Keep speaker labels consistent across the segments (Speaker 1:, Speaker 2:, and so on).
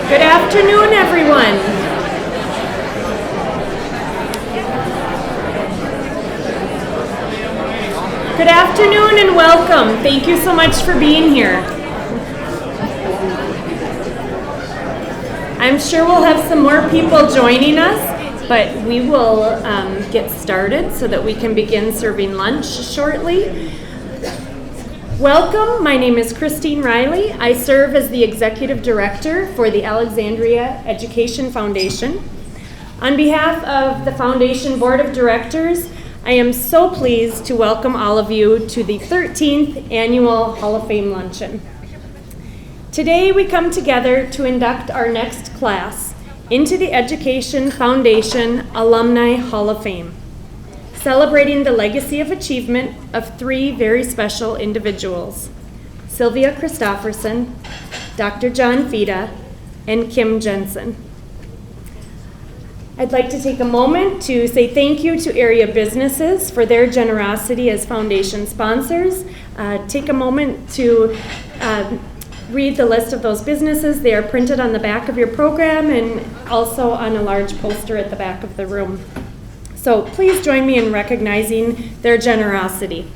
Speaker 1: Good afternoon, everyone. Good afternoon and welcome. Thank you so much for being here. I'm sure we'll have some more people joining us, but we will get started so that we can begin serving lunch shortly. Welcome, my name is Christine Riley. I serve as the Executive Director for the Alexandria Education Foundation. On behalf of the Foundation Board of Directors, I am so pleased to welcome all of you to the 13th Annual Hall of Fame Luncheon. Today we come together to induct our next class into the Education Foundation Alumni Hall of Fame, celebrating the legacy of achievement of three very special individuals, Sylvia Christofferson, Dr. John Peta, and Kim Jensen. I'd like to take a moment to say thank you to area businesses for their generosity as foundation sponsors. Take a moment to read the list of those businesses. They are printed on the back of your program and also on a large poster at the back of the room. So please join me in recognizing their generosity.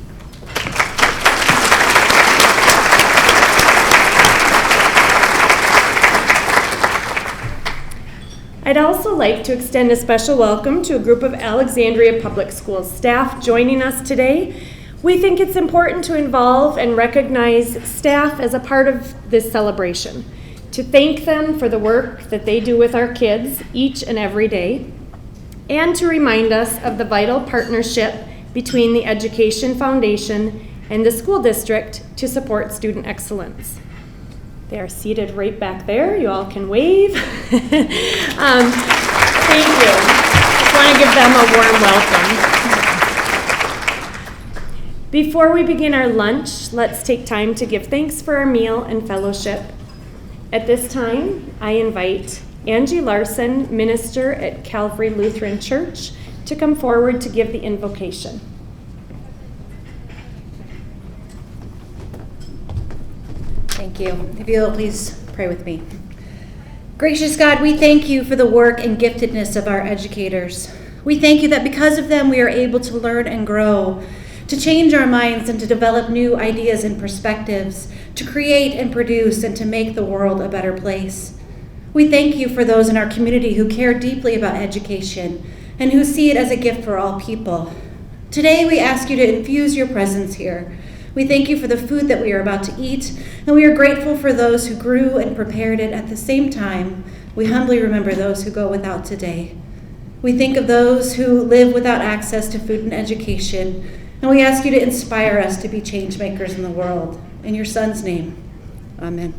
Speaker 1: I'd also like to extend a special welcome to a group of Alexandria Public Schools staff joining us today. We think it's important to involve and recognize staff as a part of this celebration, to thank them for the work that they do with our kids each and every day, and to remind us of the vital partnership between the Education Foundation and the school district to support student excellence. They are seated right back there. You all can wave. Thank you. Just want to give them a warm welcome. Before we begin our lunch, let's take time to give thanks for our meal and fellowship. At this time, I invite Angie Larson, minister at Calvary Lutheran Church, to come forward to give the invocation.
Speaker 2: Thank you. If you will, please pray with me. Gracious God, we thank you for the work and giftedness of our educators. We thank you that because of them we are able to learn and grow, to change our minds and to develop new ideas and perspectives, to create and produce and to make the world a better place. We thank you for those in our community who care deeply about education and who see it as a gift for all people. Today we ask you to infuse your presence here. We thank you for the food that we are about to eat, and we are grateful for those who grew and prepared it. At the same time, we humbly remember those who go without today. We think of those who live without access to food and education, and we ask you to inspire us to be change makers in the world. In your Son's name, amen.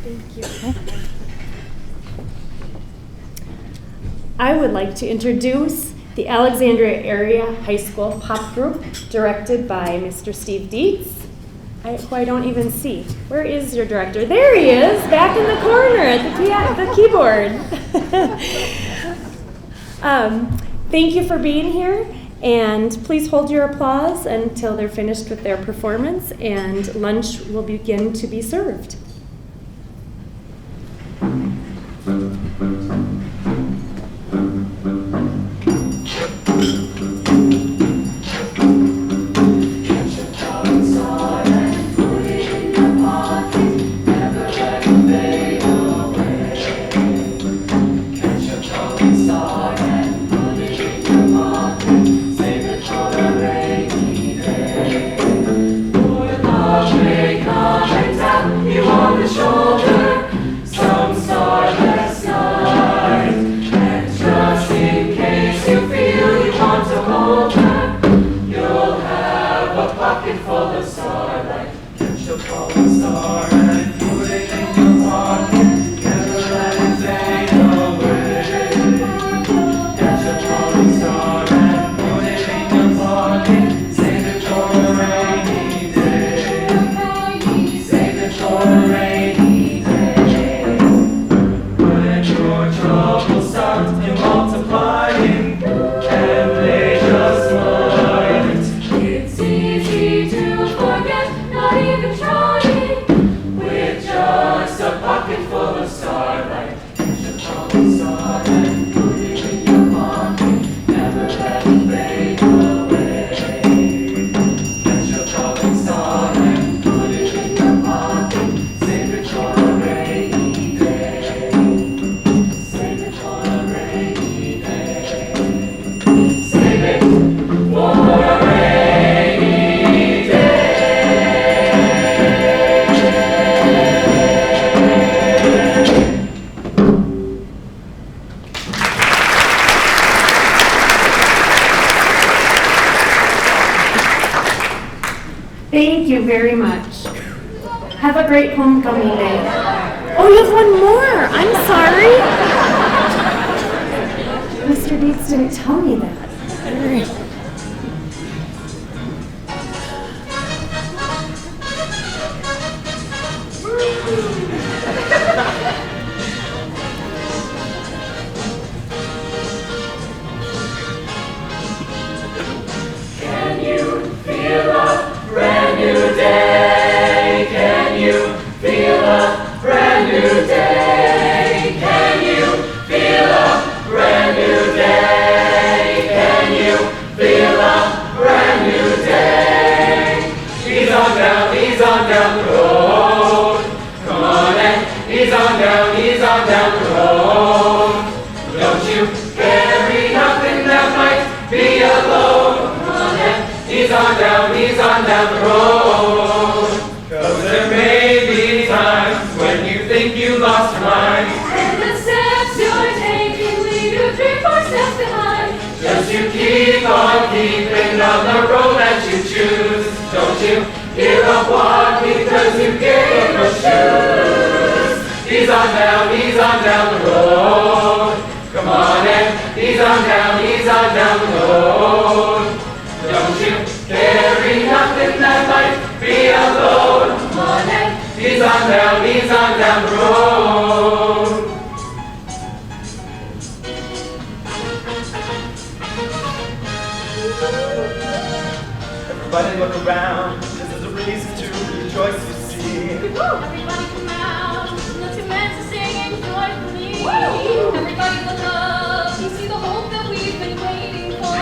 Speaker 1: Thank you. I would like to introduce the Alexandria Area High School Pop Group, directed by Mr. Steve Dietz, who I don't even see. Where is your director? There he is, back in the corner at the keyboard. Thank you for being here, and please hold your applause until they're finished with their performance, and lunch will begin to be served.
Speaker 3: It's easy to forget, not even trying.
Speaker 1: you very much. Have a great homecoming day. Oh, you have one more. I'm sorry. Mr. Dietz didn't tell me that. All right.
Speaker 3: Can you feel a brand new day? Can you feel a brand new day? Can you feel a brand new day? Can you feel a brand new day? He's on down the road. Come on and he's on down the road. Don't you carry nothing that might be a load. Come on and he's on down the road. 'Cause there may be times when you think you lost your mind.
Speaker 4: And the steps you're taking leave you 3-4 steps behind.
Speaker 3: Just you keep on keeping on the road that you choose. Don't you give up walking because you gave no shoes. He's on down the road. Come on and he's on down the road. Don't you carry nothing that might be a load. Come on and he's on down the road. Everybody look around, this is a reason to rejoice, you see.
Speaker 4: Everybody come out, lift your hands and sing joyfully. Everybody look up, you see the hope that we've been waiting for.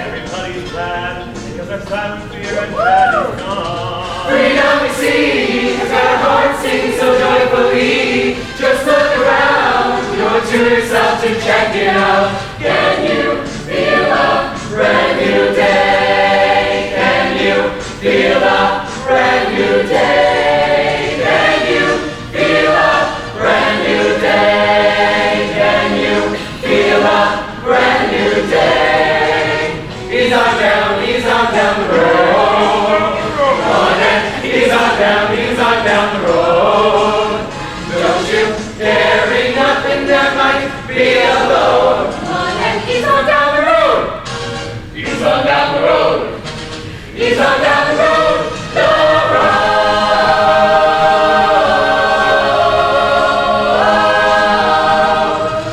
Speaker 3: Everybody's glad, because our silent fear and dread is gone. Freedom we see, as our hearts sing so joyfully. Just look around, you owe it to yourself to check it out. Can you feel a brand new day? Can you feel a brand new day? Can you feel a brand new day? Can you feel a brand new day? He's on down the road. Come on and he's on down the road. Don't you carry nothing that might be a load.
Speaker 4: Come on and he's on down the road.
Speaker 3: He's on down the road. He's on down the road. The road.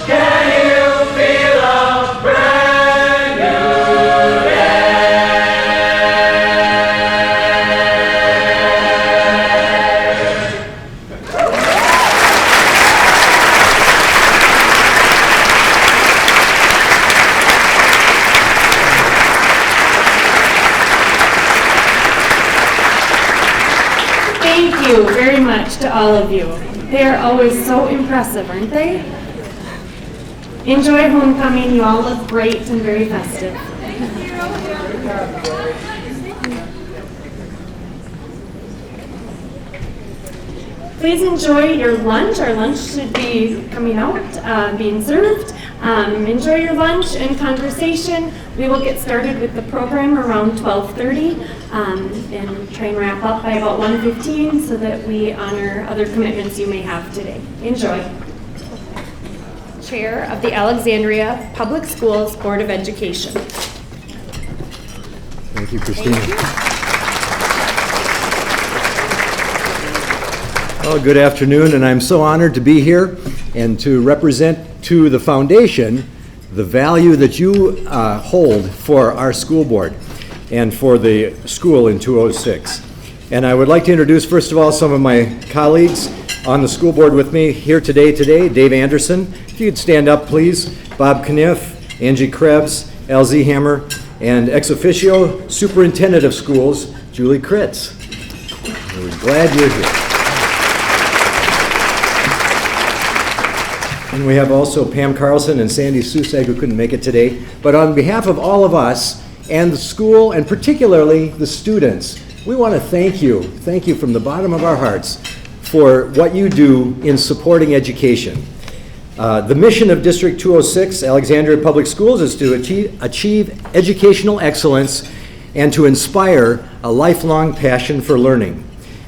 Speaker 3: Can you feel a brand new day?
Speaker 1: Thank you very much to all of you. They are always so impressive, aren't they? Enjoy homecoming. You all look great and very festive. Please enjoy your lunch. Our lunch should be coming out, being served. Enjoy your lunch and conversation. We will get started with the program around 12:30 and try and wrap up by about 1:15 so that we honor other commitments you may have today. Enjoy. Chair of the Alexandria Public Schools Board of Education.
Speaker 5: Thank you, Christina. Well, good afternoon, and I'm so honored to be here and to represent to the foundation the value that you hold for our school board and for the school in 206. And I would like to introduce, first of all, some of my colleagues on the school board with me here today. Dave Anderson, if you'd stand up, please. Bob Kniff, Angie Krebs, LZ Hammer, and ex officio Superintendent of Schools, Julie Crips. We're glad you're here. And we have also Pam Carlson and Sandy Suseg, who couldn't make it today. But on behalf of all of us and the school, and particularly the students, we want to thank you from the bottom of our hearts for what you do in supporting education. The mission of District 206, Alexandria Public Schools, is to achieve educational excellence and to inspire a lifelong passion for learning.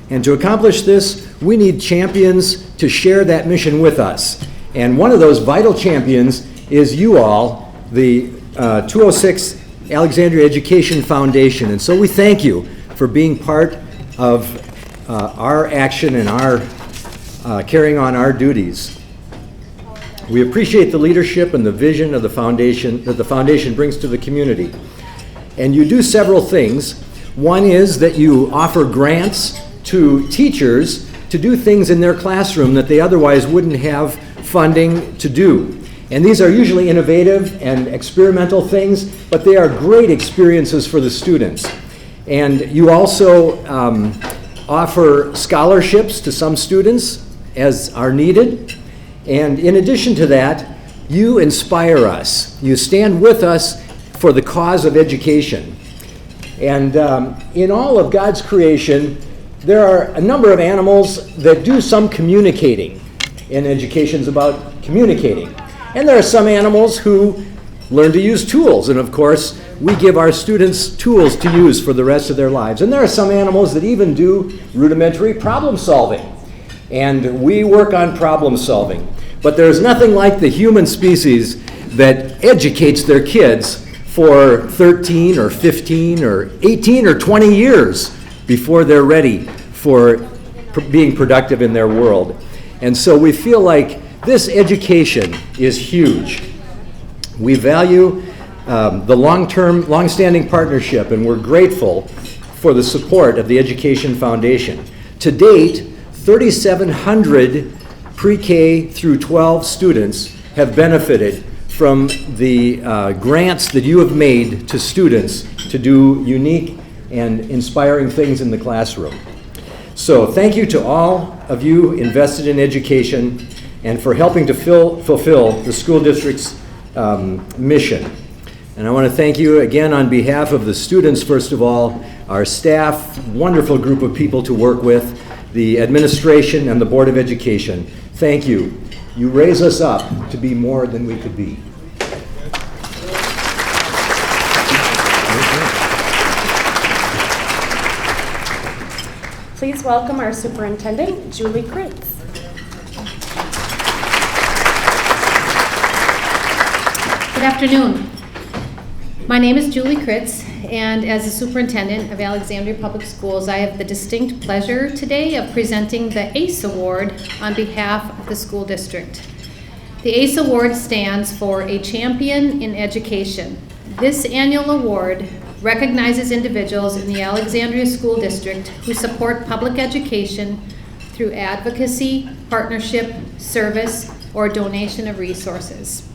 Speaker 5: And to accomplish this, we need champions to share that mission with us. And one of those vital champions is you all, the 206 Alexandria Education Foundation. And so we thank you for being part of our action and our carrying on our duties. We appreciate the leadership and the vision of the foundation that the foundation brings to the community. And you do several things. One is that you offer grants to teachers to do things in their classroom that they otherwise wouldn't have funding to do. And these are usually innovative and experimental things, but they are great experiences for the students. And you also offer scholarships to some students as are needed. And in addition to that, you inspire us. You stand with us for the cause of education. And in all of God's creation, there are a number of animals that do some communicating. And education's about communicating. And there are some animals who learn to use tools. And of course, we give our students tools to use for the rest of their lives. And there are some animals that even do rudimentary problem solving. And we work on problem solving. But there's nothing like the human species that educates their kids for 13 or 15 or 18 or 20 years before they're ready for being productive in their world. And so we feel like this education is huge. We value the long-standing partnership, and we're grateful for the support of the Education Foundation. To date, 3,700 pre-K through 12 students have benefited from the grants that you have made to students to do unique and inspiring things in the classroom. So thank you to all of you invested in education and for helping to fulfill the school district's mission. And I want to thank you again on behalf of the students, first of all, our staff, wonderful group of people to work with, the administration and the Board of Education. Thank you. You raise us up to be more than we could be.
Speaker 1: Please welcome our superintendent, Julie Crips.
Speaker 2: Good afternoon. My name is Julie Crips, and as the superintendent of Alexandria Public Schools, I have the distinct pleasure today of presenting the ACE Award on behalf of the school district. The ACE Award stands for A Champion in Education. This annual award recognizes individuals in the Alexandria School District who support public education through advocacy, partnership, service, or donation of resources.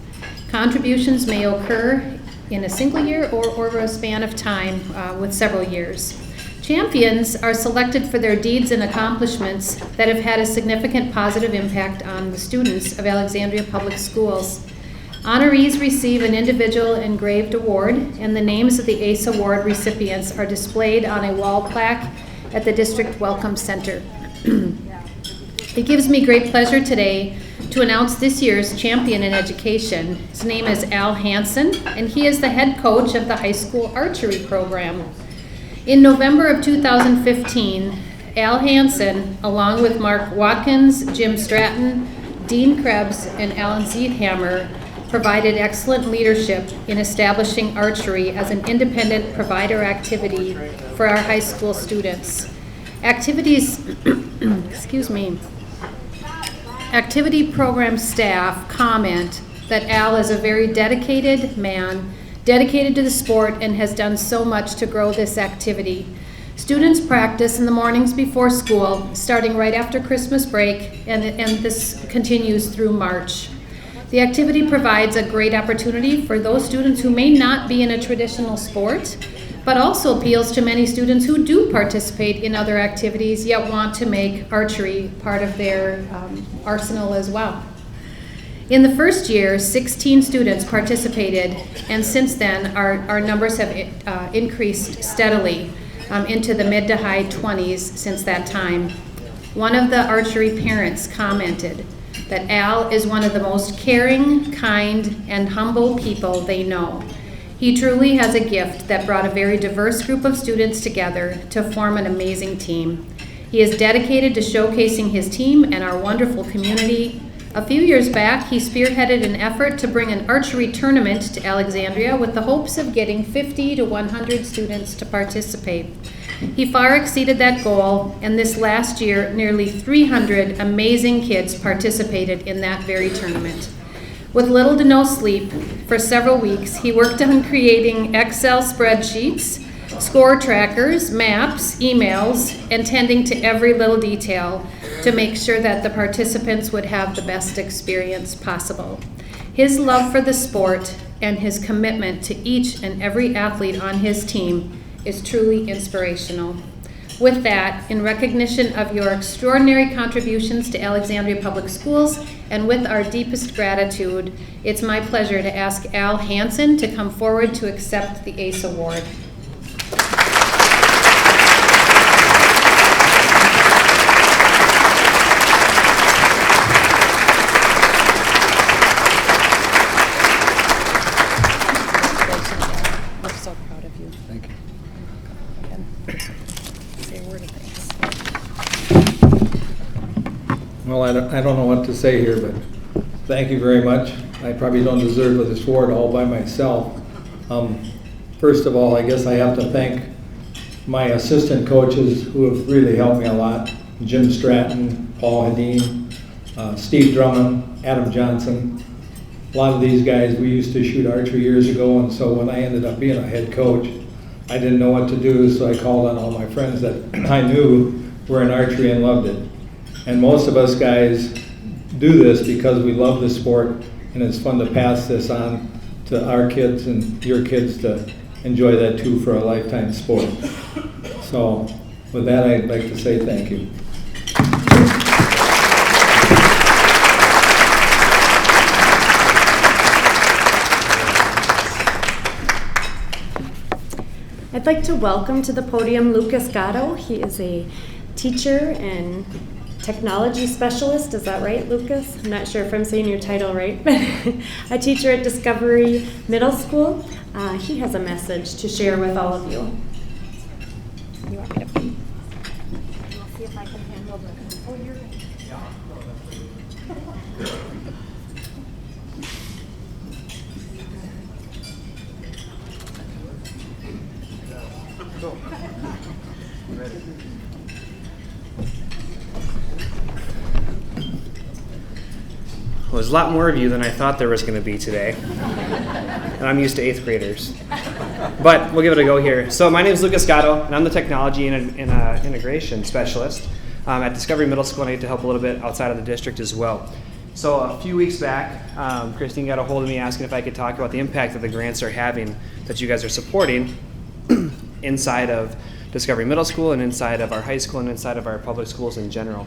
Speaker 2: Contributions may occur in a single year or over a span of time with several years. Champions are selected for their deeds and accomplishments that have had a significant positive impact on the students of Alexandria Public Schools. Honorees receive an individual engraved award, and the names of the ACE Award recipients are displayed on a wall plaque at the District Welcome Center. It gives me great pleasure today to announce this year's champion in education. His name is Al Hansen, and he is the head coach of the high school archery program. In November of 2015, Al Hansen, along with Mark Watkins, Jim Stratton, Dean Krebs, and Alan Zeithammer, provided excellent leadership in establishing archery as an independent provider activity for our high school students. Activity program staff comment that Al is a very dedicated man, dedicated to the sport, and has done so much to grow this activity. Students practice in the mornings before school, starting right after Christmas break, and this continues through March. The activity provides a great opportunity for those students who may not be in a traditional sport, but also appeals to many students who do participate in other activities yet want to make archery part of their arsenal as well. In the first year, 16 students participated, and since then our numbers have increased steadily into the mid to high 20s since that time. One of the archery parents commented that Al is one of the most caring, kind, and humble people they know. He truly has a gift that brought a very diverse group of students together to form an amazing team. He is dedicated to showcasing his team and our wonderful community. A few years back, he spearheaded an effort to bring an archery tournament to Alexandria with the hopes of getting 50 to 100 students to participate. He far exceeded that goal, and this last year, nearly 300 amazing kids participated in that very tournament. With little to no sleep for several weeks, he worked on creating Excel spreadsheets, score trackers, maps, emails, and tending to every little detail to make sure that the participants would have the best experience possible. His love for the sport and his commitment to each and every athlete on his team is truly inspirational. With that, in recognition of your extraordinary contributions to Alexandria Public Schools and with our deepest gratitude, it's my pleasure to ask Al Hansen to come forward to accept the ACE Award. We're so proud of you.
Speaker 5: Thank you.
Speaker 2: Say a word of thanks.
Speaker 6: Well, I don't know what to say here, but thank you very much. I probably don't deserve this award all by myself. First of all, I guess I have to thank my assistant coaches who have really helped me a lot. Jim Stratton, Paul Hedin, Steve Drummond, Adam Johnson. A lot of these guys, we used to shoot archery years ago, and so when I ended up being a head coach, I didn't know what to do, so I called on all my friends that I knew were in archery and loved it. And most of us guys do this because we love the sport, and it's fun to pass this on to our kids and your kids to enjoy that too for a lifetime sport. So with that, I'd like to say thank you.
Speaker 1: I'd like to welcome to the podium Lucas Gatto. He is a teacher and technology specialist. Is that right, Lucas? I'm not sure if I'm saying your title right, but a teacher at Discovery Middle School. He has a message to share with all of you. You want me to? I'll see if I can handle this. Oh, you're right.
Speaker 7: Well, there's a lot more of you than I thought there was going to be today. And I'm used to 8th graders. But we'll give it a go here. So my name is Lucas Gatto, and I'm the technology and integration specialist at Discovery Middle School, and I get to help a little bit outside of the district as well. So a few weeks back, Christine got a hold of me asking if I could talk about the impact that the grants are having that you guys are supporting inside of Discovery Middle School and inside of our high school and inside of our public schools in general.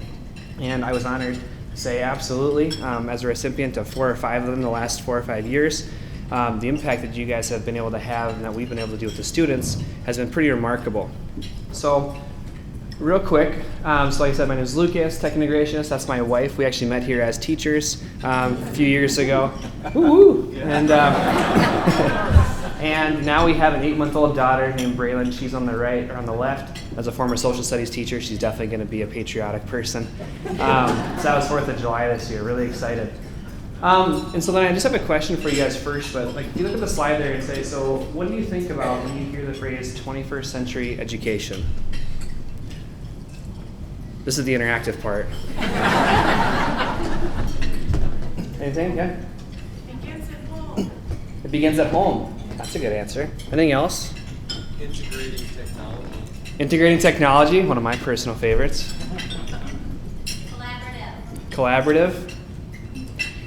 Speaker 7: And I was honored to say absolutely, as a recipient of 4 or 5 of them in the last 4 or 5 years. The impact that you guys have been able to have and that we've been able to do with the students has been pretty remarkable. So real quick, so like I said, my name is Lucas, tech integrationist. That's my wife. We actually met here as teachers a few years ago. Woo-hoo! And now we have an 8-month-old daughter named Braylon. She's on the right, or on the left. As a former social studies teacher, she's definitely going to be a patriotic person. So that was 4th of July this year. Really excited. And so then I just have a question for you guys first. But like, if you look at the slide there and say, so what do you think about when you hear the phrase 21st century education? This is the interactive part. Anything? Yeah?
Speaker 8: It begins at home.
Speaker 7: It begins at home. That's a good answer. Anything else?
Speaker 8: Integrating technology.
Speaker 7: Integrating technology, one of my personal favorites. Collaborative.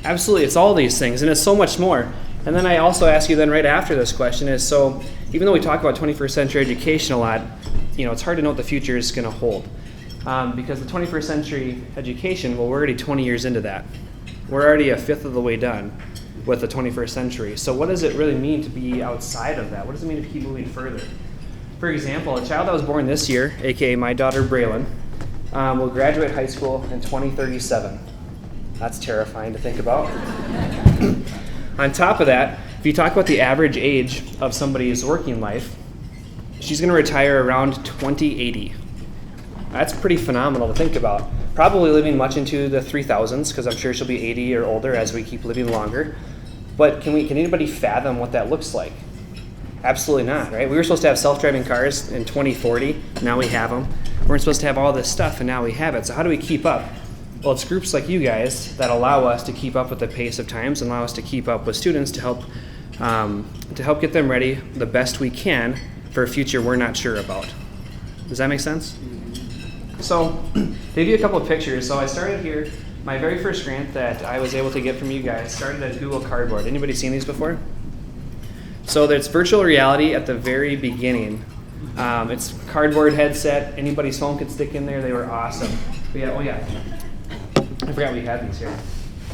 Speaker 7: Absolutely, it's all these things, and it's so much more. And then I also ask you then right after this question is, so even though we talk about 21st century education a lot, it's hard to know what the future is going to hold. Because the 21st century education, well, we're already 20 years into that. We're already 1/5 of the way done with the 21st century. So what does it really mean to be outside of that? What does it mean to keep moving further? For example, a child that was born this year, aka my daughter Braylon, will graduate high school in 2037. That's terrifying to think about. On top of that, if you talk about the average age of somebody's working life, she's going to retire around 2080. That's pretty phenomenal to think about. Probably living much into the 3000s, because I'm sure she'll be 80 or older as we keep living longer. But can anybody fathom what that looks like? Absolutely not, right? We were supposed to have self-driving cars in 2040. Now we have them. We're supposed to have all this stuff, and now we have it. So how do we keep up? Well, it's groups like you guys that allow us to keep up with the pace of times and allow us to keep up with students to help get them ready the best we can for a future we're not sure about. Does that make sense? So, to give you a couple of pictures. So I started here. My very first grant that I was able to get from you guys started at Google Cardboard. Anybody seen these before? So there's virtual reality at the very beginning. It's cardboard headset. Anybody's phone could stick in there. They were awesome. I forgot we had these here.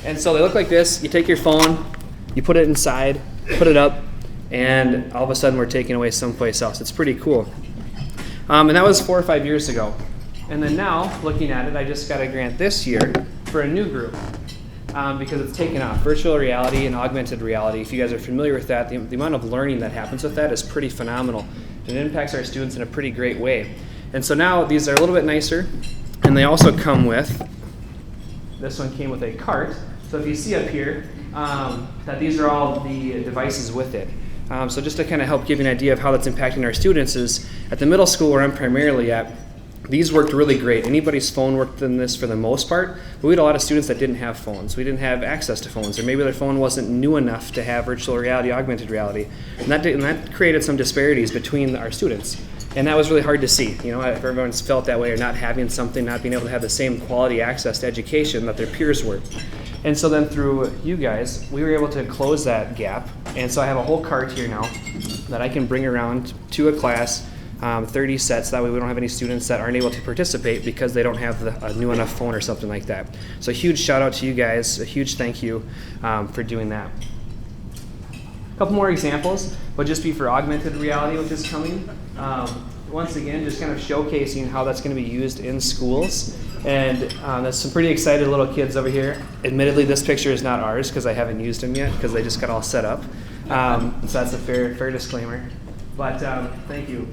Speaker 7: And so they look like this. You take your phone, you put it inside, put it up, and all of a sudden we're taken away someplace else. It's pretty cool. And that was 4 or 5 years ago. And then now, looking at it, I just got a grant this year for a new group because it's taken off. Virtual reality and augmented reality, if you guys are familiar with that, the amount of learning that happens with that is pretty phenomenal. And it impacts our students in a pretty great way. And so now these are a little bit nicer, and they also come with, this one came with a cart. So if you see up here, that these are all the devices with it. So just to kind of help give you an idea of how that's impacting our students is, at the middle school where I'm primarily at, these worked really great. Anybody's phone worked in this for the most part, but we had a lot of students that didn't have phones. We didn't have access to phones, or maybe their phone wasn't new enough to have virtual reality, augmented reality. And that created some disparities between our students. And that was really hard to see. If everyone's felt that way, or not having something, not being able to have the same quality access to education that their peers were. And so then through you guys, we were able to close that gap. And so I have a whole cart here now that I can bring around to a class, 30 sets. That way we don't have any students that aren't able to participate because they don't have a new enough phone or something like that. So a huge shout out to you guys, a huge thank you for doing that. A couple more examples would just be for augmented reality, which is coming. Once again, just kind of showcasing how that's going to be used in schools. And there's some pretty excited little kids over here. Admittedly, this picture is not ours because I haven't used them yet because they just got all set up. So that's a fair disclaimer. But thank you.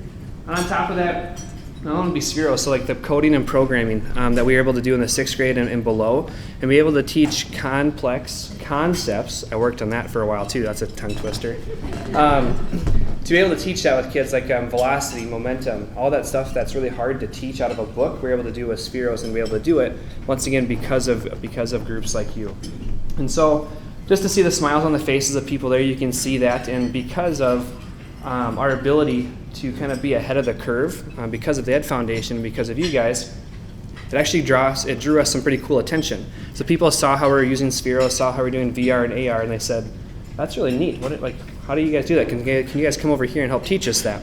Speaker 7: On top of that, I want to be Sphero, so like the coding and programming that we were able to do in the 6th grade and below, and be able to teach complex concepts. I worked on that for a while too. That's a tongue twister. To be able to teach that with kids, like velocity, momentum, all that stuff that's really hard to teach out of a book, we're able to do with Spheros, and be able to do it once again because of groups like you. And so, just to see the smiles on the faces of people there, you can see that, and because of our ability to kind of be ahead of the curve, because of the Ed Foundation, because of you guys, it actually drew us some pretty cool attention. So people saw how we were using Sphero, saw how we were doing VR and AR, and they said, "That's really neat. How do you guys do that? Can you guys come over here and help teach us that?"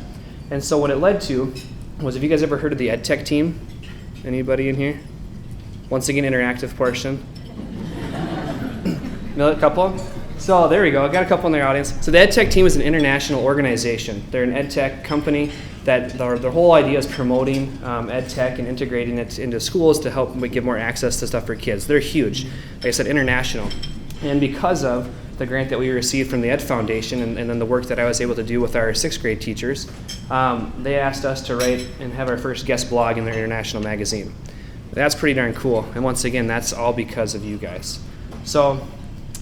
Speaker 7: And so what it led to was, have you guys ever heard of the Ed Tech team? Anybody in here? Once again, interactive portion. Another couple? So there we go. I got a couple in their audience. So the Ed Tech team is an international organization. They're an Ed Tech company that their whole idea is promoting Ed Tech and integrating it into schools to help give more access to stuff for kids. They're huge. Like I said, international. And because of the grant that we received from the Ed Foundation and then the work that I was able to do with our 6th grade teachers, they asked us to write and have our first guest blog in their international magazine. That's pretty darn cool. And once again, that's all because of you guys. So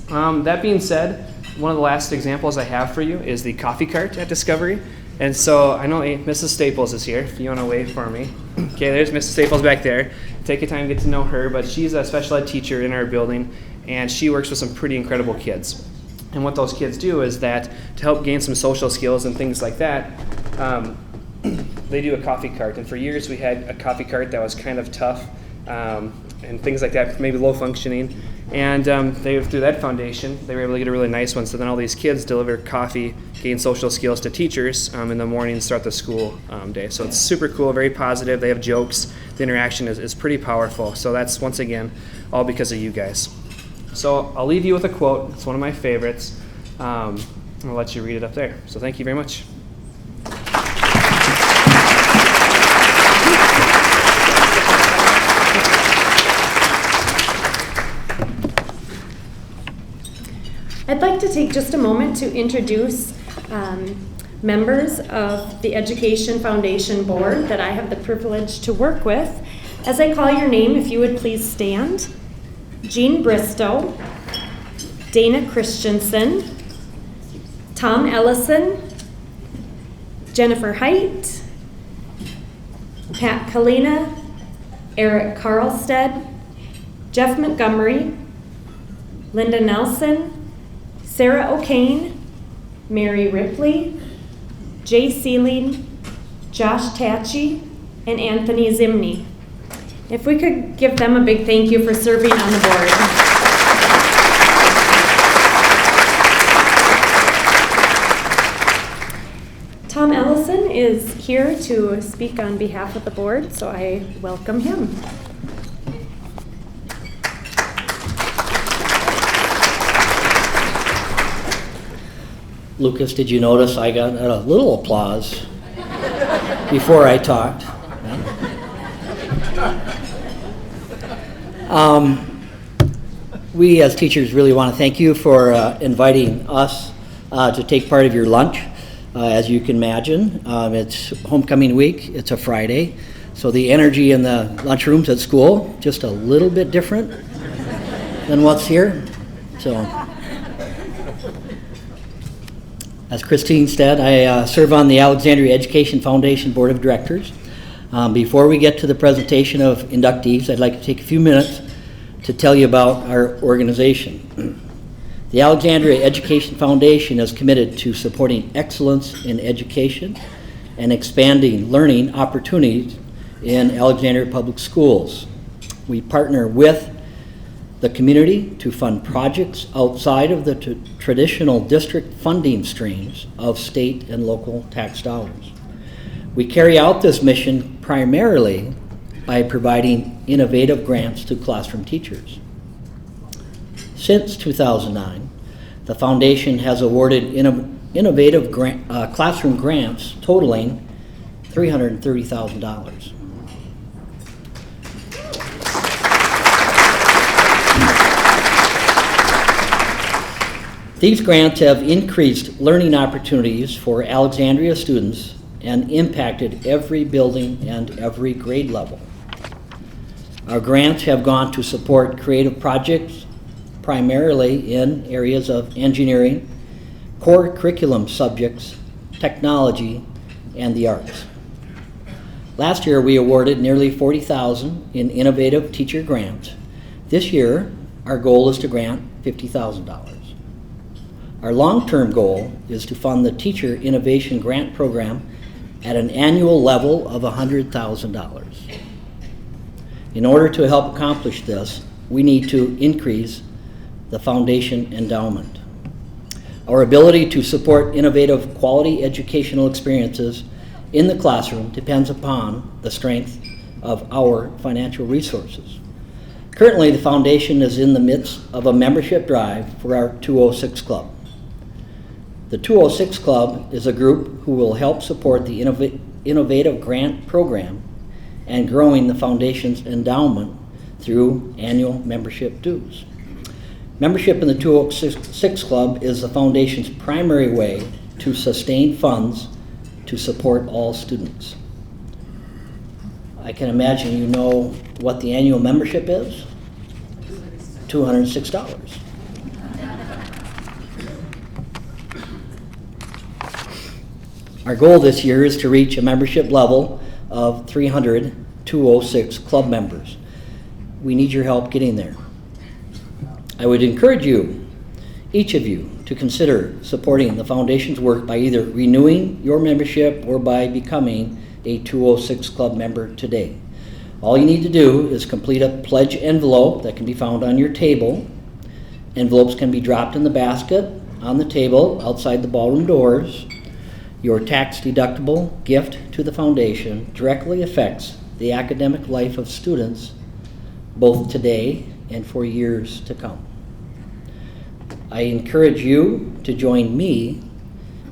Speaker 7: that being said, one of the last examples I have for you is the coffee cart at Discovery. And so I know Mrs. Staples is here, if you want to wave for me. Okay, there's Mrs. Staples back there. Take your time to get to know her, but she's a special ed teacher in our building, and she works with some pretty incredible kids. And what those kids do is that to help gain some social skills and things like that, they do a coffee cart. And for years we had a coffee cart that was kind of tough and things like that, maybe low functioning. And through that foundation, they were able to get a really nice one. So then all these kids deliver coffee, gain social skills to teachers in the mornings throughout the school day. So it's super cool, very positive. They have jokes. The interaction is pretty powerful. So that's, once again, all because of you guys. So I'll leave you with a quote. It's one of my favorites. I'll let you read it up there. So thank you very much.
Speaker 1: I'd like to take just a moment to introduce members of the Education Foundation Board that I have the privilege to work with. As I call your name, if you would please stand. Jean Bristow, Dana Christensen, Tom Ellison, Jennifer Height, Pat Kalina, Eric Carlstead, Jeff Montgomery, Linda Nelson, Sarah O'Kane, Mary Ripley, Jay Sealing, Josh Tatchy, and Anthony Zimney. If we could give them a big thank you for serving on the board. Tom Ellison is here to speak on behalf of the board, so I welcome him.
Speaker 9: Lucas, did you notice I got a little applause before I talked? We as teachers really want to thank you for inviting us to take part of your lunch. As you can imagine, it's homecoming week, it's a Friday, so the energy in the lunchrooms at school, just a little bit different than what's here. So, as Christine said, I serve on the Alexandria Education Foundation Board of Directors. Before we get to the presentation of inductees, I'd like to take a few minutes to tell you about our organization. The Alexandria Education Foundation is committed to supporting excellence in education and expanding learning opportunities in Alexandria Public Schools. We partner with the community to fund projects outside of the traditional district funding streams of state and local tax dollars. We carry out this mission primarily by providing innovative grants to classroom teachers. Since 2009, the foundation has awarded innovative classroom grants totaling $330,000. These grants have increased learning opportunities for Alexandria students and impacted every building and every grade level. Our grants have gone to support creative projects, primarily in areas of engineering, core curriculum subjects, technology, and the arts. Last year, we awarded nearly $40,000 in innovative teacher grants. This year, our goal is to grant $50,000. Our long-term goal is to fund the Teacher Innovation Grant Program at an annual level of $100,000. In order to help accomplish this, we need to increase the foundation endowment. Our ability to support innovative quality educational experiences in the classroom depends upon the strength of our financial resources. Currently, the foundation is in the midst of a membership drive for our 206 Club. The 206 Club is a group who will help support the innovative grant program and growing the foundation's endowment through annual membership dues. Membership in the 206 Club is the foundation's primary way to sustain funds to support all students. I can imagine you know what the annual membership is? $206. Our goal this year is to reach a membership level of 300 206 Club members. We need your help getting there. I would encourage you, each of you, to consider supporting the foundation's work by either renewing your membership or by becoming a 206 Club member today. All you need to do is complete a pledge envelope that can be found on your table. Envelopes can be dropped in the basket on the table outside the ballroom doors. Your tax-deductible gift to the foundation directly affects the academic life of students both today and for years to come. I encourage you to join me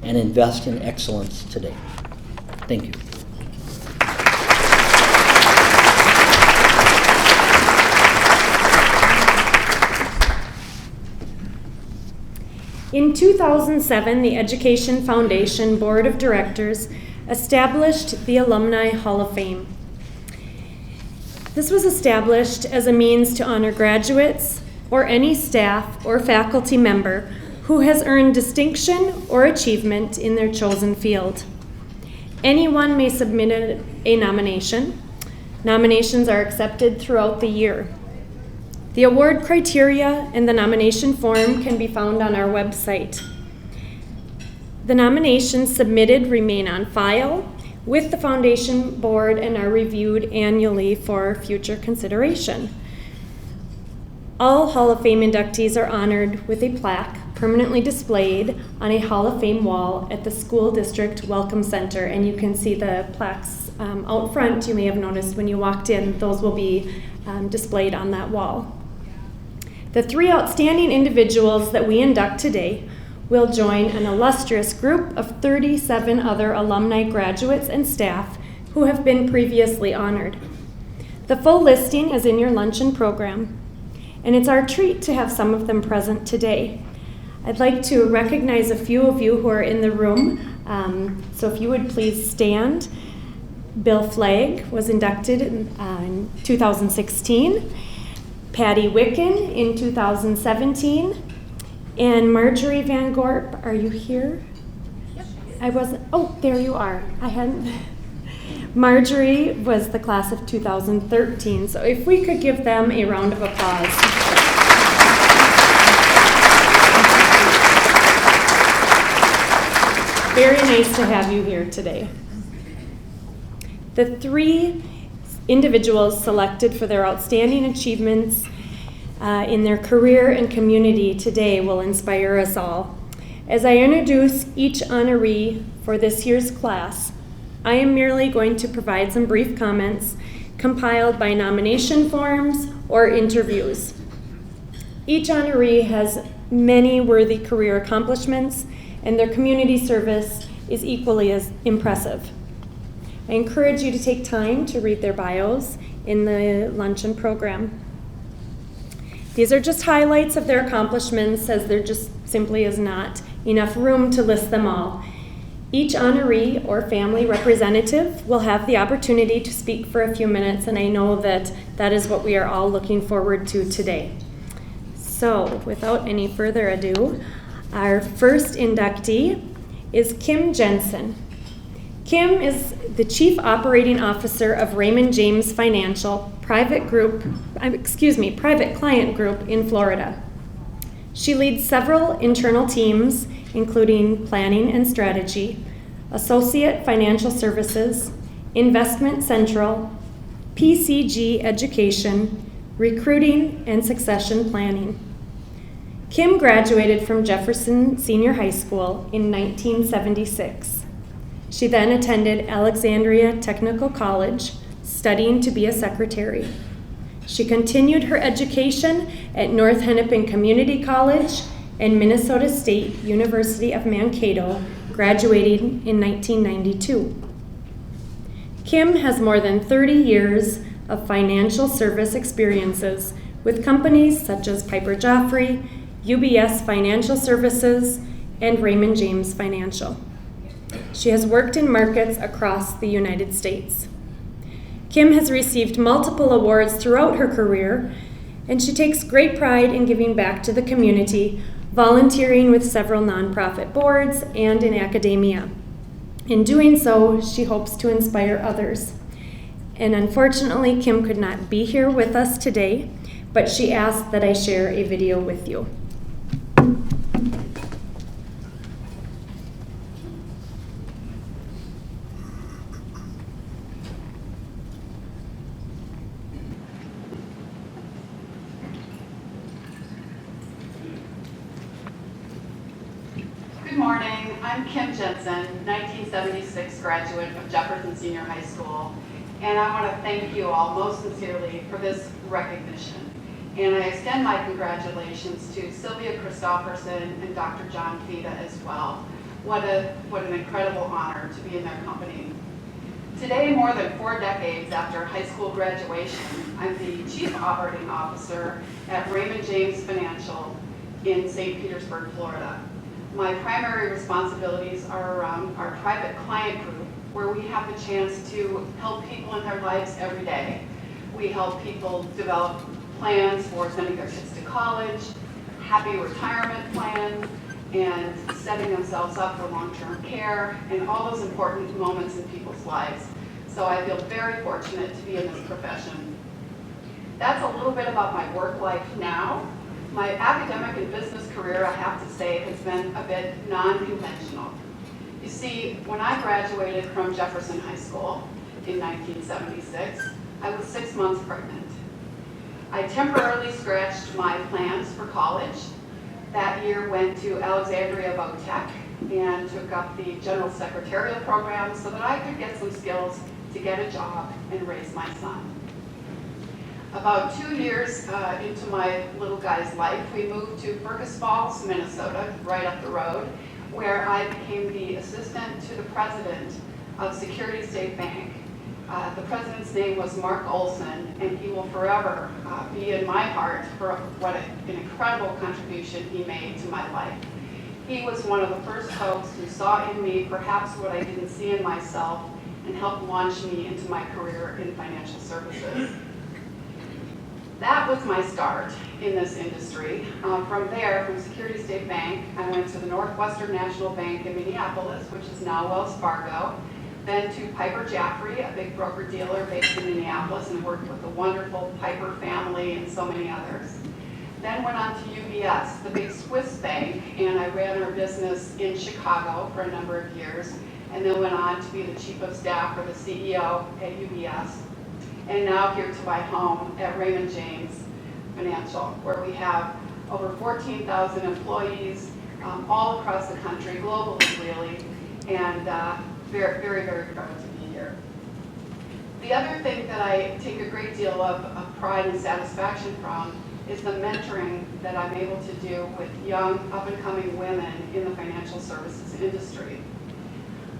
Speaker 9: and invest in excellence today. Thank you.
Speaker 1: In 2007, the Education Foundation Board of Directors established the Alumni Hall of Fame. This was established as a means to honor graduates or any staff or faculty member who has earned distinction or achievement in their chosen field. Anyone may submit a nomination. Nominations are accepted throughout the year. The award criteria and the nomination form can be found on our website. The nominations submitted remain on file with the Foundation Board and are reviewed annually for future consideration. All Hall of Fame inductees are honored with a plaque permanently displayed on a Hall of Fame wall at the School District Welcome Center, and you can see the plaques out front. You may have noticed when you walked in, those will be displayed on that wall. The 3 outstanding individuals that we induct today will join an illustrious group of 37 other alumni graduates and staff who have been previously honored. The full listing is in your luncheon program, and it's our treat to have some of them present today. I'd like to recognize a few of you who are in the room, so if you would please stand. Bill Flagg was inducted in 2016, Patty Wicken in 2017, and Marjorie Van Gorp. Are you here? Yep. I wasn't, oh, there you are. I hadn't. Marjorie was the class of 2013, so if we could give them a round of applause. Very nice to have you here today. The 3 individuals selected for their outstanding achievements in their career and community today will inspire us all. As I introduce each honoree for this year's class, I am merely going to provide some brief comments compiled by nomination forms or interviews. Each honoree has many worthy career accomplishments, and their community service is equally as impressive. I encourage you to take time to read their bios in the luncheon program. These are just highlights of their accomplishments, as there just simply is not enough room to list them all. Each honoree or family representative will have the opportunity to speak for a few minutes, and I know that that is what we are all looking forward to today. So, without any further ado, our first inductee is Kim Jensen. Kim is the Chief Operating Officer of Raymond James Financial private client group in Florida. She leads several internal teams, including planning and strategy, associate financial services, investment central, PCG education, recruiting, and succession planning. Kim graduated from Jefferson Senior High School in 1976. She then attended Alexandria Technical College, studying to be a secretary. She continued her education at North Hennepin Community College and Minnesota State University of Mankato, graduating in 1992. Kim has more than 30 years of financial service experiences with companies such as Piper Jaffray, UBS Financial Services, and Raymond James Financial. She has worked in markets across the United States. Kim has received multiple awards throughout her career, and she takes great pride in giving back to the community, volunteering with several nonprofit boards and in academia. In doing so, she hopes to inspire others. And unfortunately, Kim could not be here with us today, but she asked that I share a video with you.
Speaker 10: Good morning, I'm Kim Jensen, 1976 graduate of Jefferson Senior High School, and I want to thank you all most sincerely for this recognition. And I extend my congratulations to Sylvia Christofferson and Dr. John Peta as well. What an incredible honor to be in their company. Today, more than 4 decades after high school graduation, I'm the Chief Operating Officer at Raymond James Financial in St. Petersburg, Florida. My primary responsibilities are around our private client group, where we have the chance to help people in their lives every day. We help people develop plans for sending their kids to college, happy retirement plans, and setting themselves up for long-term care, and all those important moments in people's lives. So I feel very fortunate to be in this profession. That's a little bit about my work life now. My academic and business career, I have to say, has been a bit non-conventional. You see, when I graduated from Jefferson High School in 1976, I was 6 months pregnant. I temporarily scratched my plans for college. That year went to Alexandria Tech and took up the general secretarial program so that I could get some skills to get a job and raise my son. About 2 years into my little guy's life, we moved to Fergus Falls, Minnesota, right up the road, where I became the assistant to the president of Security State Bank. The president's name was Mark Olson, and he will forever be in my heart for what an incredible contribution he made to my life. He was one of the first folks who saw in me perhaps what I didn't see in myself and helped launch me into my career in financial services. That was my start in this industry. From there, from Security State Bank, I went to the Northwestern National Bank in Minneapolis, which is now Wells Fargo, then to Piper Jaffray, a big broker-dealer based in Minneapolis, and worked with the wonderful Piper family and so many others. Then went on to UBS, the big Swiss bank, and I ran our business in Chicago for a number of years, and then went on to be the chief of staff for the CEO at UBS. And now here to my home at Raymond James Financial, where we have over 14,000 employees all across the country, globally really, and very, very, very proud to be here. The other thing that I take a great deal of pride and satisfaction from is the mentoring that I'm able to do with young, up-and-coming women in the financial services industry.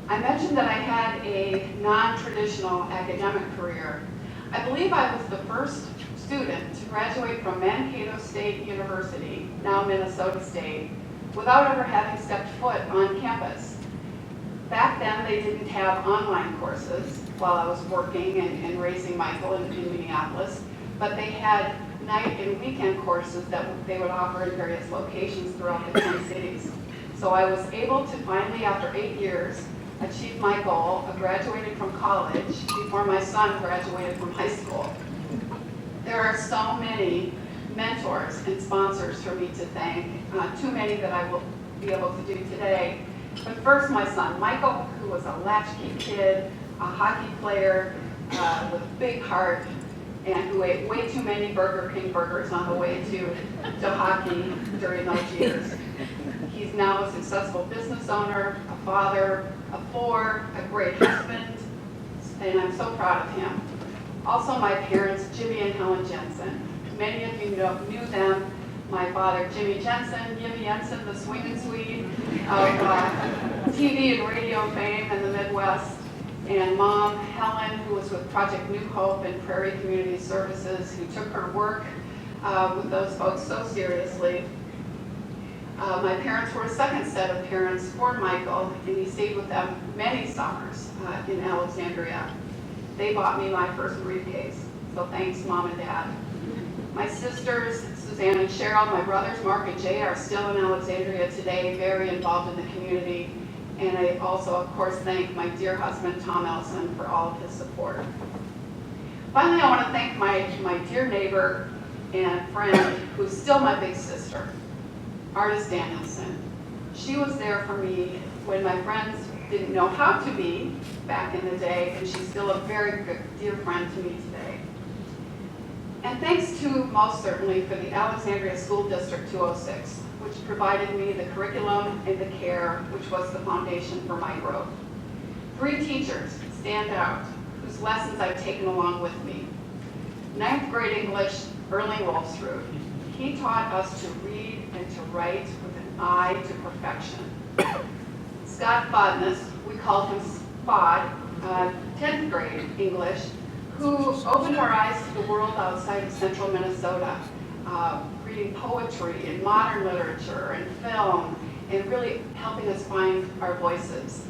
Speaker 10: I mentioned that I had a non-traditional academic career. I believe I was the first student to graduate from Mankato State University, now Minnesota State, without ever having stepped foot on campus. Back then, they didn't have online courses while I was working and raising Michael in Minneapolis, but they had night and weekend courses that they would offer in various locations throughout the Twin Cities. So I was able to finally, after 8 years, achieve my goal of graduating from college before my son graduated from high school. There are so many mentors and sponsors for me to thank, too many that I will be able to do today. But first, my son, Michael, who was a latchkey kid, a hockey player with a big heart, and who ate way too many Burger King burgers on the way to hockey during those years. He's now a successful business owner, a father of 4, a great husband, and I'm so proud of him. Also, my parents, Jimmy and Helen Jensen. Many of you knew them. My father, Jimmy Jensen, Jensen, the swinging Swede of TV and radio fame in the Midwest, and Mom, Helen, who was with Project New Hope and Prairie Community Services, who took her work with those folks so seriously. My parents were a second set of parents for Michael, and he stayed with them many summers in Alexandria. They bought me my first briefcase, so thanks, Mom and Dad. My sisters, Suzanne and Cheryl, my brothers, Mark and Jay, are still in Alexandria today, very involved in the community. And I also, of course, thank my dear husband, Tom Elson, for all of his support. Finally, I want to thank my dear neighbor and friend, who's still my big sister, Artis Danielson. She was there for me when my friends didn't know how to be back in the day, and she's still a very good, dear friend to me today. And thanks to, most certainly, for the Alexandria School District 206, which provided me the curriculum and the care, which was the foundation for my growth. 3 teachers stand out, whose lessons I've taken along with me. 9th grade English, Erling Wolfsrud. He taught us to read and to write with an eye to perfection. Scott Fodness, we called him Spod, 10th grade English, who opened our eyes to the world outside of central Minnesota, reading poetry and modern literature and film and really helping us find our voices.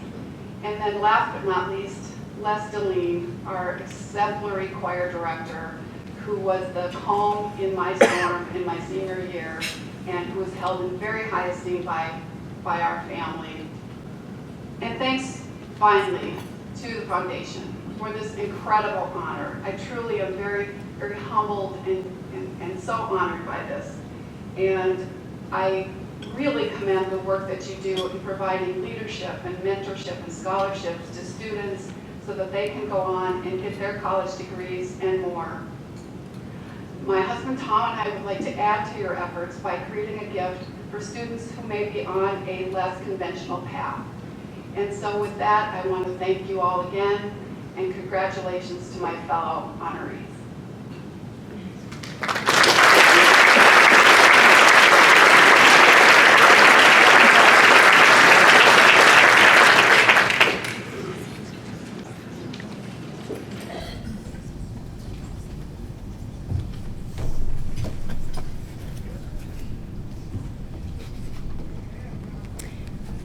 Speaker 10: And then last but not least, Les Deline, our exemplary choir director, who was the calm in my storm in my senior year, and who was held in very high esteem by our family. And thanks, finally, to the foundation for this incredible honor. I truly am very, very humbled and so honored by this. And I really commend the work that you do in providing leadership and mentorship and scholarships to students so that they can go on and get their college degrees and more. My husband Tom and I would like to add to your efforts by creating a gift for students who may be on a less conventional path. And so with that, I want to thank you all again, and congratulations to my fellow honorees.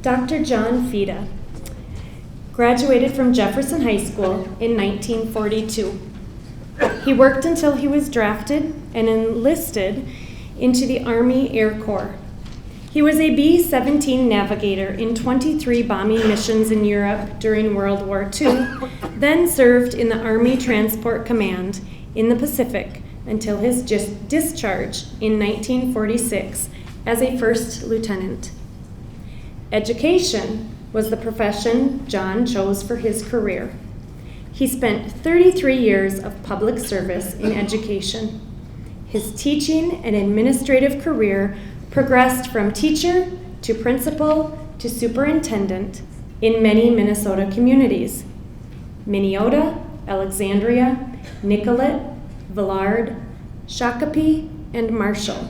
Speaker 1: Dr. John Peta graduated from Jefferson High School in 1942. He worked until he was drafted and enlisted into the Army Air Corps. He was a B-17 navigator in 23 bombing missions in Europe during World War II, then served in the Army Transport Command in the Pacific until his discharge in 1946 as a first lieutenant. Education was the profession John chose for his career. He spent 33 years of public service in education. His teaching and administrative career progressed from teacher to principal to superintendent in many Minnesota communities: Minneota, Alexandria, Nicollet, Villard, Shakopee, and Marshall.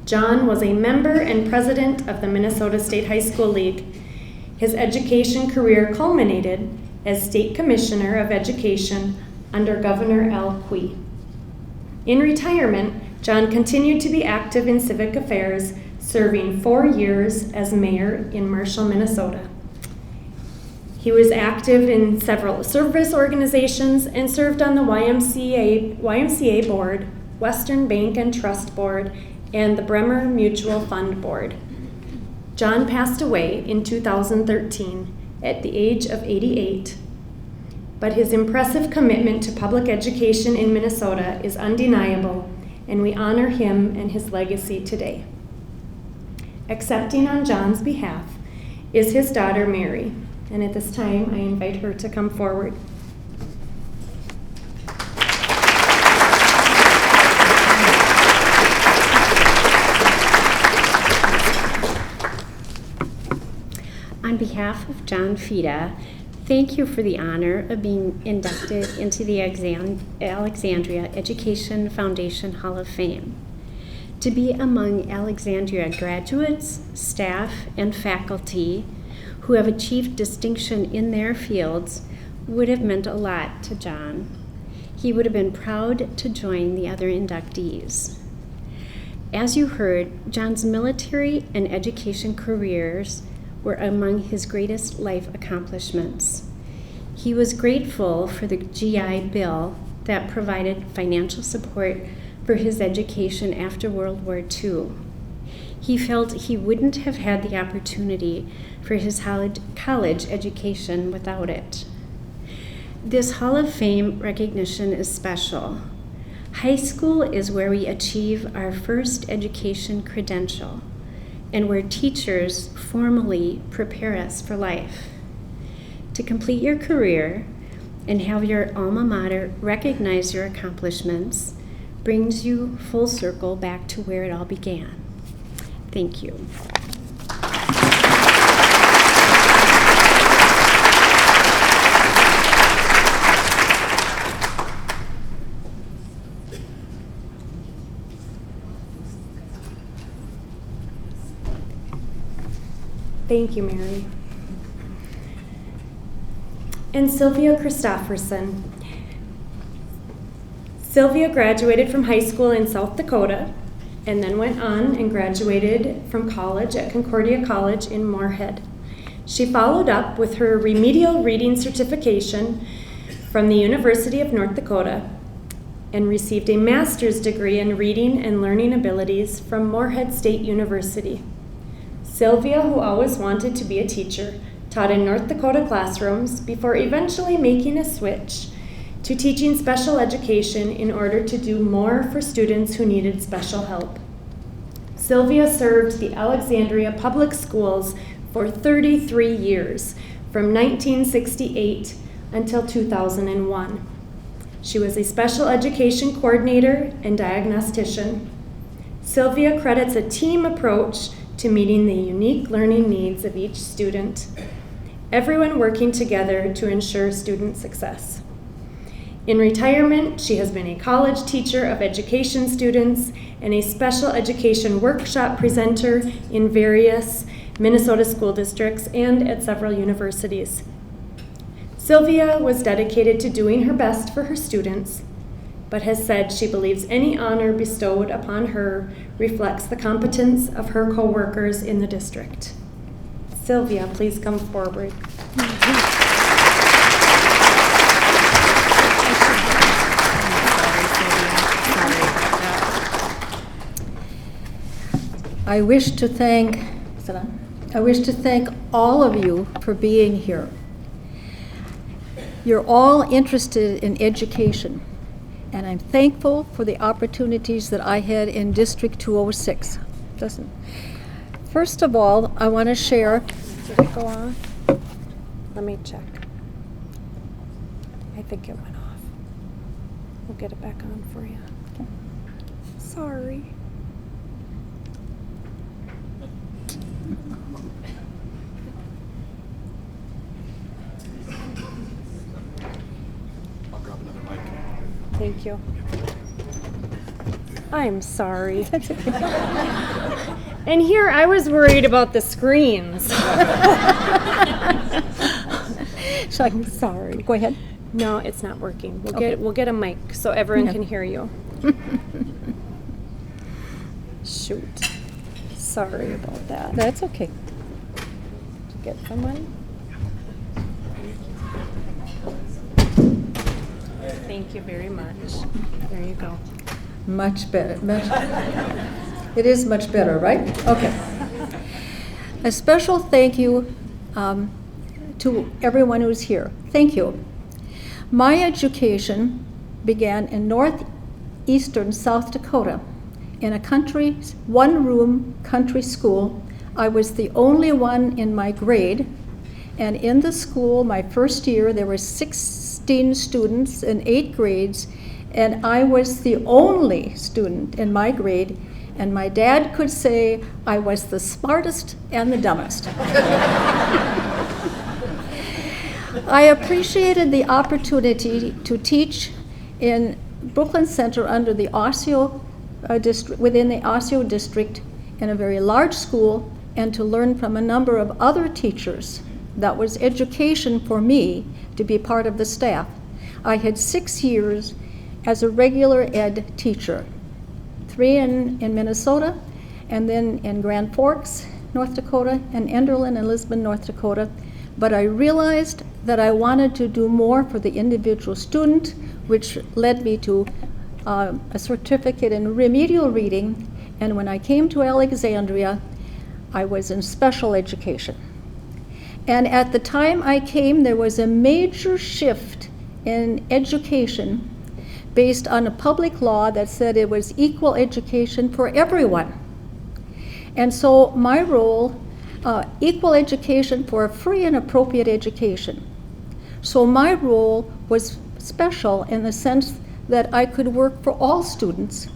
Speaker 1: John was a member and president of the Minnesota State High School League. His education career culminated as State Commissioner of Education under Governor Al Quie. In retirement, John continued to be active in civic affairs, serving 4 years as mayor in Marshall, Minnesota. He was active in several service organizations and served on the YMCA board, Western Bank and Trust Board, and the Bremer Mutual Fund Board. John passed away in 2013 at the age of 88, but his impressive commitment to public education in Minnesota is undeniable, and we honor him and his legacy today. Accepting on John's behalf is his daughter Mary, and at this time I invite her to come forward.
Speaker 11: On behalf of John Peta, thank you for the honor of being inducted into the Alexandria Education Foundation Hall of Fame. To be among Alexandria graduates, staff, and faculty who have achieved distinction in their fields would have meant a lot to John. He would have been proud to join the other inductees. As you heard, John's military and education careers were among his greatest life accomplishments. He was grateful for the GI Bill that provided financial support for his education after World War II. He felt he wouldn't have had the opportunity for his college education without it. This Hall of Fame recognition is special. High school is where we achieve our first education credential, and where teachers formally prepare us for life. To complete your career and have your alma mater recognize your accomplishments brings you full circle back to where it all began. Thank you.
Speaker 1: Thank you, Mary. And Sylvia Christofferson. Sylvia graduated from high school in South Dakota and then went on and graduated from college at Concordia College in Moorhead. She followed up with her remedial reading certification from the University of North Dakota and received a master's degree in reading and learning abilities from Moorhead State University. Sylvia, who always wanted to be a teacher, taught in North Dakota classrooms before eventually making a switch to teaching special education in order to do more for students who needed special help. Sylvia served the Alexandria Public Schools for 33 years, from 1968 until 2001. She was a special education coordinator and diagnostician. Sylvia credits a team approach to meeting the unique learning needs of each student, everyone working together to ensure student success. In retirement, she has been a college teacher of education students and a special education workshop presenter in various Minnesota school districts and at several universities. Sylvia was dedicated to doing her best for her students, but has said she believes any honor bestowed upon her reflects the competence of her co-workers in the district. Sylvia, please come forward.
Speaker 12: I wish to thank all of you for being here. You're all interested in education, and I'm thankful for the opportunities that I had in District 206. First of all, I want to share.
Speaker 1: Did it go on? Let me check. I think it went off. We'll get it back on for you. Sorry. Thank you. I'm sorry. And here I was worried about the screens.
Speaker 12: So I'm sorry. Go ahead.
Speaker 1: No, it's not working. We'll get a mic so everyone can hear you. Shoot. Sorry about that.
Speaker 12: That's okay.
Speaker 1: Did you get someone? Thank you very much. There you go.
Speaker 12: Much better. It is much better, right? Okay. A special thank you to everyone who's here. Thank you. My education began in northeastern South Dakota in a one-room country school. I was the only one in my grade, and in the school, my first year, there were 16 students in 8 grades, and I was the only student in my grade, and my dad could say I was the smartest and the dumbest. I appreciated the opportunity to teach in Brooklyn Center under the Osseo district, within the Osseo district, in a very large school, and to learn from a number of other teachers. That was education for me to be part of the staff. I had 6 years as a regular ed teacher, 3 in Minnesota, and then in Grand Forks, North Dakota, and Enderlin and Lisbon, North Dakota. But I realized that I wanted to do more for the individual student, which led me to a certificate in remedial reading. And when I came to Alexandria, I was in special education. And at the time I came, there was a major shift in education based on a public law that said it was equal education for everyone. And so my role, equal education for a free and appropriate education. So my role was special in the sense that I could work for all students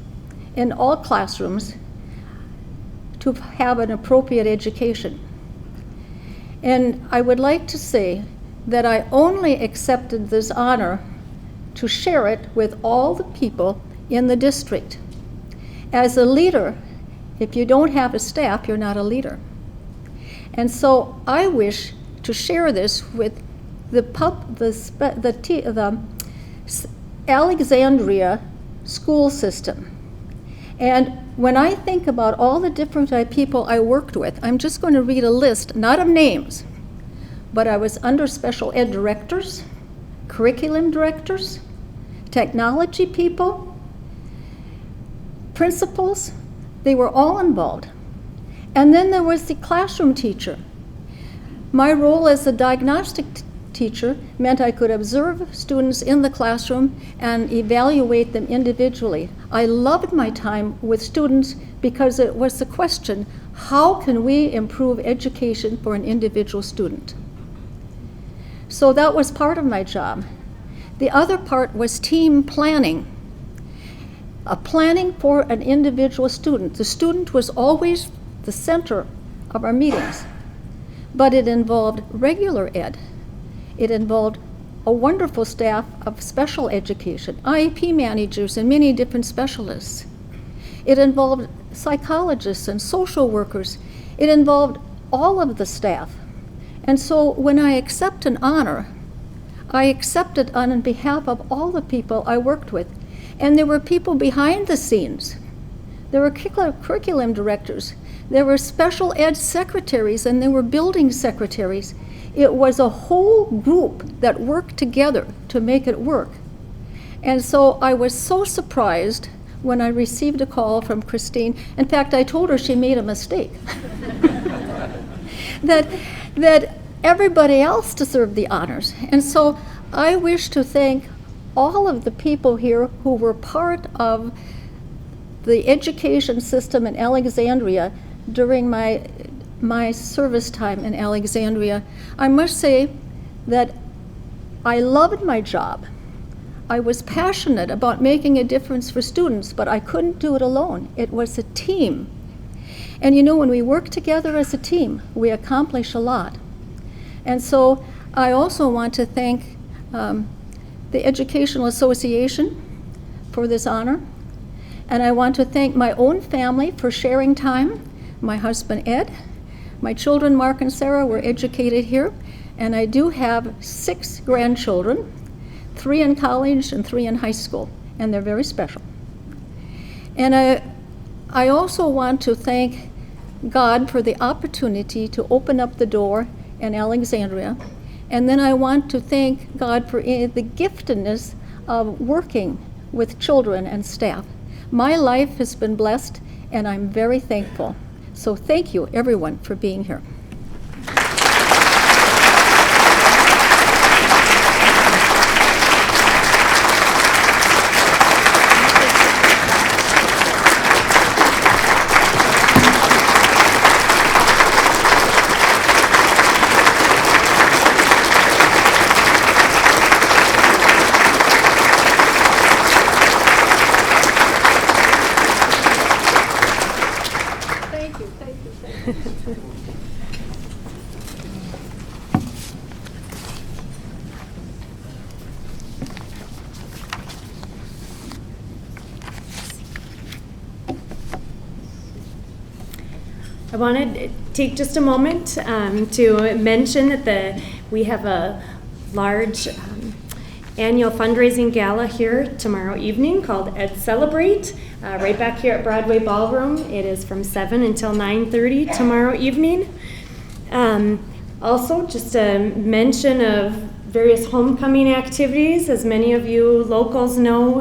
Speaker 12: in all classrooms to have an appropriate education. And I would like to say that I only accepted this honor to share it with all the people in the district. As a leader, if you don't have a staff, you're not a leader. And so I wish to share this with the Alexandria school system. And when I think about all the different people I worked with, I'm just going to read a list, not of names, but I was under special ed directors, curriculum directors, technology people, principals. They were all involved. And then there was the classroom teacher. My role as a diagnostic teacher meant I could observe students in the classroom and evaluate them individually. I loved my time with students because it was the question, how can we improve education for an individual student? So that was part of my job. The other part was team planning. Planning for an individual student. The student was always the center of our meetings, but it involved regular ed. It involved a wonderful staff of special education, IEP managers and many different specialists. It involved psychologists and social workers. It involved all of the staff. And so when I accept an honor, I accept it on behalf of all the people I worked with. And there were people behind the scenes. There were curriculum directors. There were special ed secretaries, and there were building secretaries. It was a whole group that worked together to make it work. And so I was so surprised when I received a call from Christine. In fact, I told her she made a mistake. that everybody else deserved the honors. And so I wish to thank all of the people here who were part of the education system in Alexandria during my service time in Alexandria. I must say that I loved my job. I was passionate about making a difference for students, but I couldn't do it alone. It was a team. And you know, when we work together as a team, we accomplish a lot. And so I also want to thank the Educational Association for this honor. And I want to thank my own family for sharing time. My husband, Ed. My children, Mark and Sarah, were educated here. And I do have 6 grandchildren, 3 in college and 3 in high school. And they're very special. And I also want to thank God for the opportunity to open up the door in Alexandria. And then I want to thank God for the giftedness of working with children and staff. My life has been blessed, and I'm very thankful. So thank you, everyone, for being here.
Speaker 1: I want to take just a moment to mention that we have a large annual fundraising gala here tomorrow evening called Ed Celebrate, right back here at Broadway Ballroom. It is from 7 until 9:30 tomorrow evening. Also, just a mention of various homecoming activities. As many of you locals know,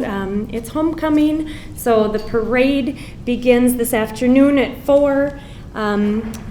Speaker 1: it's homecoming, so the parade begins this afternoon at 4.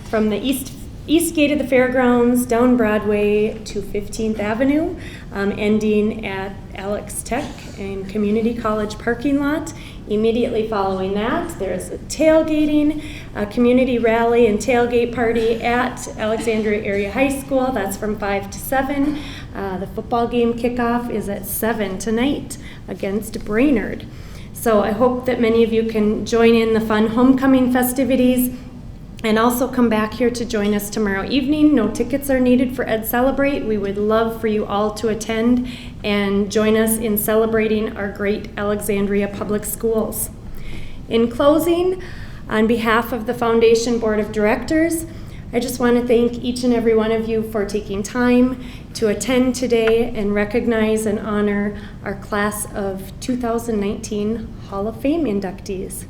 Speaker 1: From the east gate of the fairgrounds down Broadway to 15th Avenue, ending at Alex Tech and Community College parking lot. Immediately following that, there's a tailgating, a community rally and tailgate party at Alexandria Area High School. That's from 5 to 7. The football game kickoff is at 7 tonight against Brainerd. So I hope that many of you can join in the fun homecoming festivities. And also come back here to join us tomorrow evening. No tickets are needed for Ed Celebrate. We would love for you all to attend and join us in celebrating our great Alexandria Public Schools. In closing, on behalf of the Foundation Board of Directors, I just want to thank each and every one of you for taking time to attend today and recognize and honor our class of 2019 Hall of Fame inductees.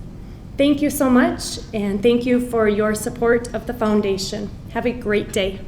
Speaker 1: Thank you so much, and thank you for your support of the foundation. Have a great day.